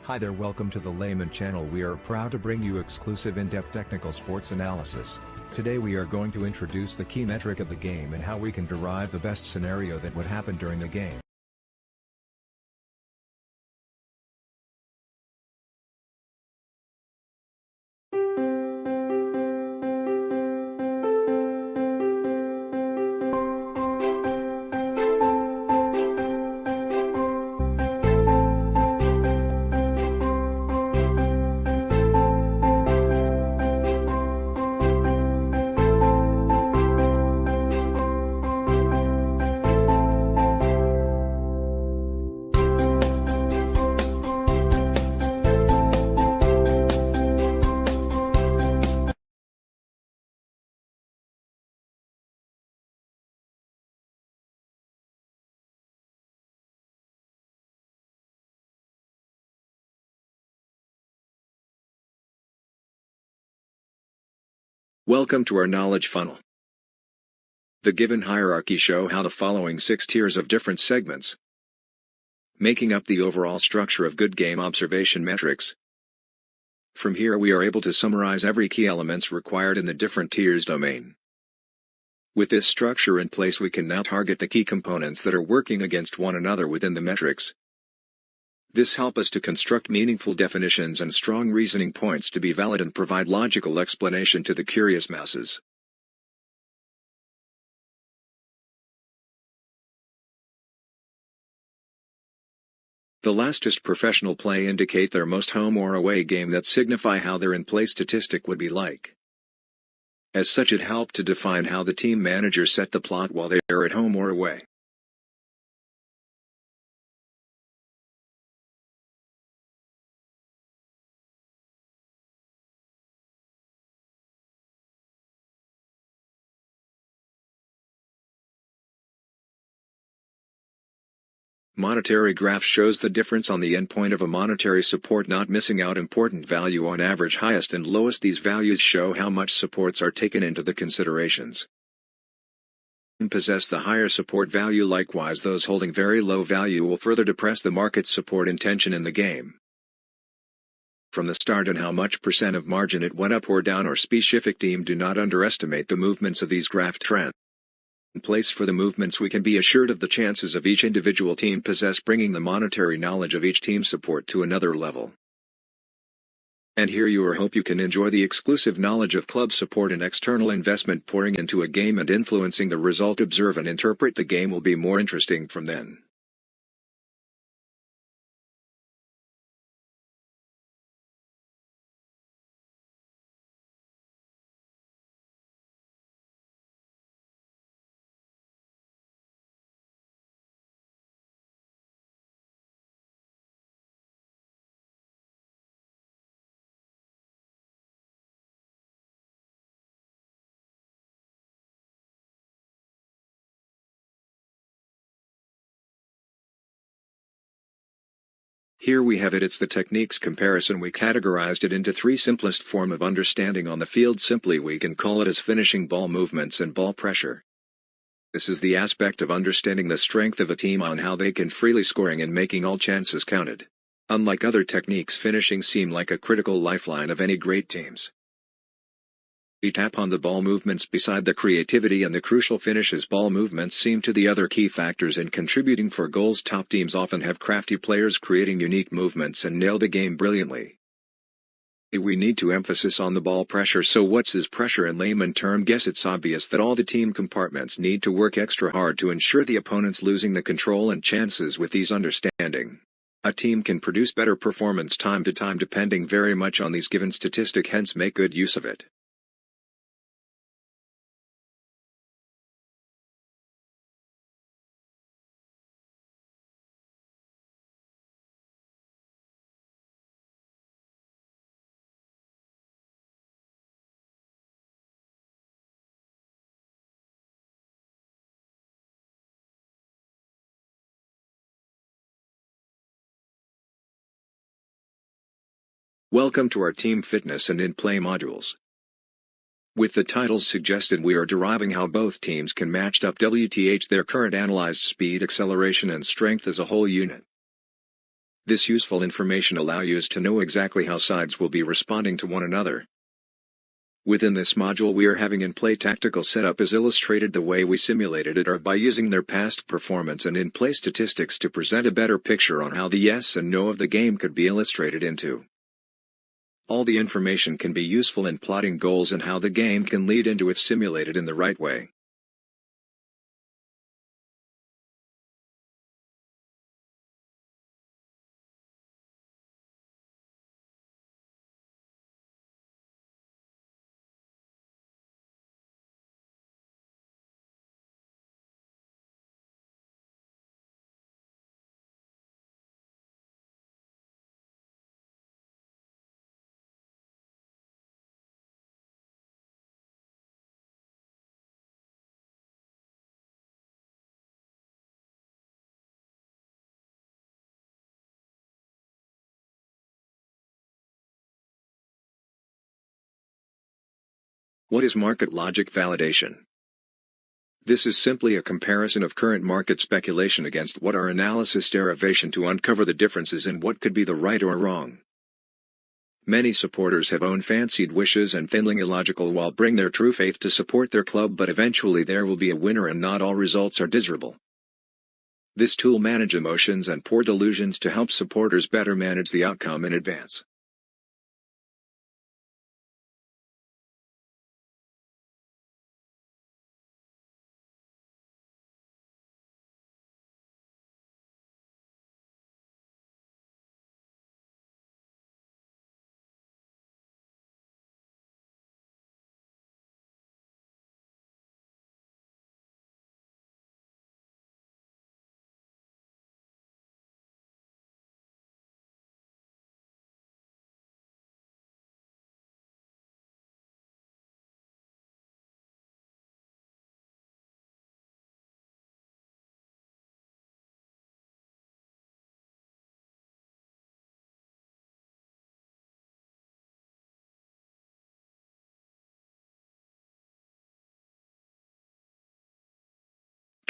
Hi there, welcome to the Layman channel. We are proud to bring you exclusive in-depth technical sports analysis. Today we are going to introduce the key metric of the game and how we can derive the best scenario that would happen during the game. Welcome to our knowledge funnel. The given hierarchy show how the following 6 tiers of different segments, making up the overall structure of good game observation metrics. From here we are able to summarize every key elements required in the different tiers domain. With this structure in place we can now target the key components that are working against one another within the metrics. This helps us to construct meaningful definitions and strong reasoning points to be valid and provide logical explanation to the curious masses. The lastest professional play indicate their most home or away game that signify how their in-play statistic would be like. As such it helped to define how the team manager set the plot while they are at home or away. Monetary graph shows the difference on the endpoint of a monetary support, not missing out important value on average highest and lowest. These values show how much supports are taken into the considerations. Possess the higher support value, likewise those holding very low value will further depress the market's support intention in the game. From the start and how much percent of margin it went up or down or specific team, do not underestimate the movements of these graph trends. In place for the movements we can be assured of the chances of each individual team possess, bringing the monetary knowledge of each team's support to another level. And here you are, hope you can enjoy the exclusive knowledge of club support and external investment pouring into a game and influencing the result. Observe and interpret the game will be more interesting from then. Here we have it. It's the techniques comparison. We categorized it into 3 simplest form of understanding on the field. Simply we can call it as finishing ball movements and ball pressure. This is the aspect of understanding the strength of a team on how they can freely scoring and making all chances counted. Unlike other techniques, finishing seem like a critical lifeline of any great teams. We tap on the ball movements beside the creativity and the crucial finishes. Ball movements seem to the other key factors in contributing for goals. Top teams often have crafty players creating unique movements and nail the game brilliantly. We need to emphasis on the ball pressure. So what's is pressure in layman term? Guess it's obvious that all the team compartments need to work extra hard to ensure the opponent's losing the control and chances. With these understanding, a team can produce better performance time to time depending very much on these given statistic, hence make good use of it. Welcome to our team fitness and in-play modules. With the titles suggested, we are deriving how both teams can match up their current analyzed speed, acceleration and strength as a whole unit. This useful information allows you to know exactly how sides will be responding to one another. Within this module we are having in-play tactical setup is illustrated the way we simulated it or by using their past performance and in-play statistics to present a better picture on how the yes and no of the game could be illustrated into. All the information can be useful in plotting goals and how the game can lead into if simulated in the right way. What is market logic validation? This is simply a comparison of current market speculation against what our analysis derivation to uncover the differences in what could be the right or wrong. Many supporters have own fancied wishes and feeling illogical while bring their true faith to support their club, but eventually there will be a winner and not all results are desirable. This tool manage emotions and poor delusions to help supporters better manage the outcome in advance.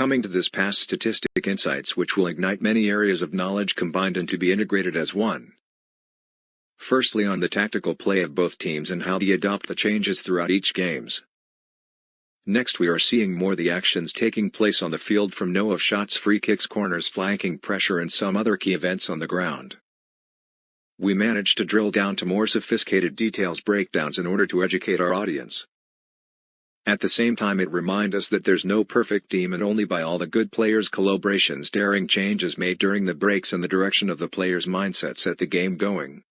Coming to this past Statistic Insights which will ignite many areas of knowledge combined and to be integrated as one. Firstly, on the tactical play of both teams and how they adopt the changes throughout each games. Next we are seeing more the actions taking place on the field from no of shots, free kicks, corners, flanking pressure and some other key events on the ground. We managed to drill down to more sophisticated details breakdowns in order to educate our audience. At the same time it reminds us that there's no perfect team and only by all the good players' collaborations daring changes made during the breaks and the direction of the players' mindset set the game going.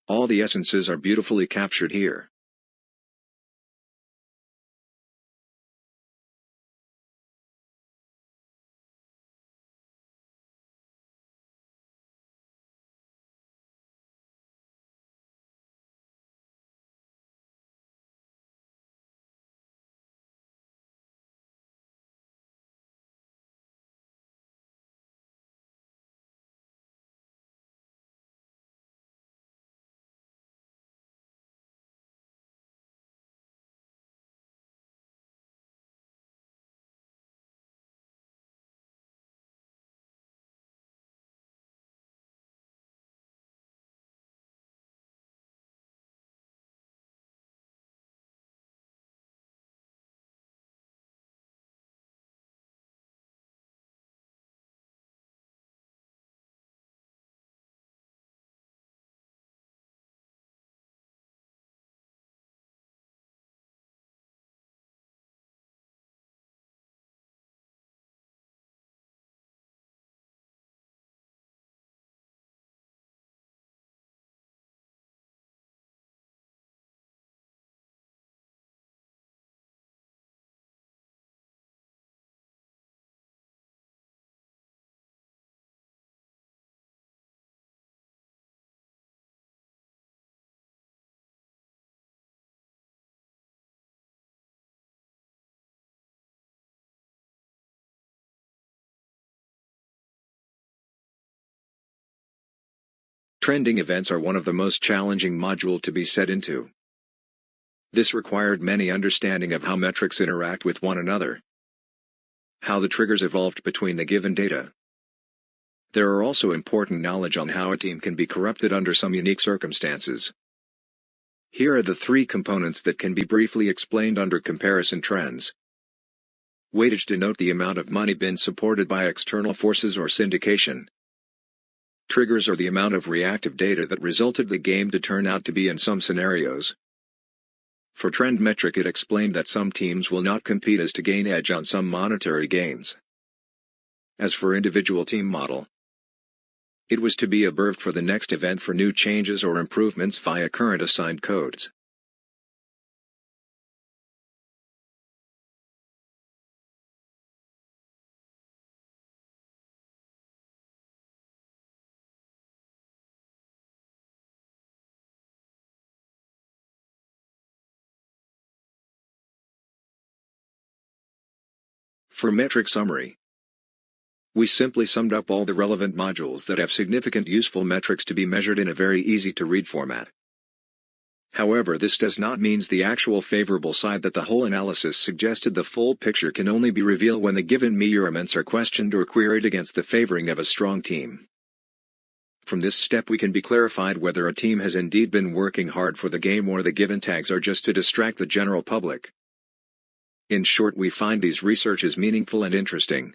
All the essences are beautifully captured here. Trending events are one of the most challenging modules to be set into. This required many understanding of how metrics interact with one another, how the triggers evolved between the given data. There are also important knowledge on how a team can be corrupted under some unique circumstances. Here are the three components that can be briefly explained under comparison trends. Weightage denote the amount of money been supported by external forces or syndication. Triggers are the amount of reactive data that resulted the game to turn out to be in some scenarios. For trend metric, it explained that some teams will not compete as to gain edge on some monetary gains. As for individual team model, it was to be observed for the next event for new changes or improvements via current assigned codes. For metric summary, we simply summed up all the relevant modules that have significant useful metrics to be measured in a very easy-to-read format. However, this does not mean the actual favorable side that the whole analysis suggested. The full picture can only be revealed when the given measurements are questioned or queried against the favoring of a strong team. From this step we can be clarified whether a team has indeed been working hard for the game or the given tags are just to distract the general public. In short, we find these researches meaningful and interesting.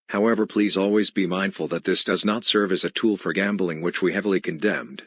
However, please always be mindful that this does not serve as a tool for gambling, which we heavily condemned.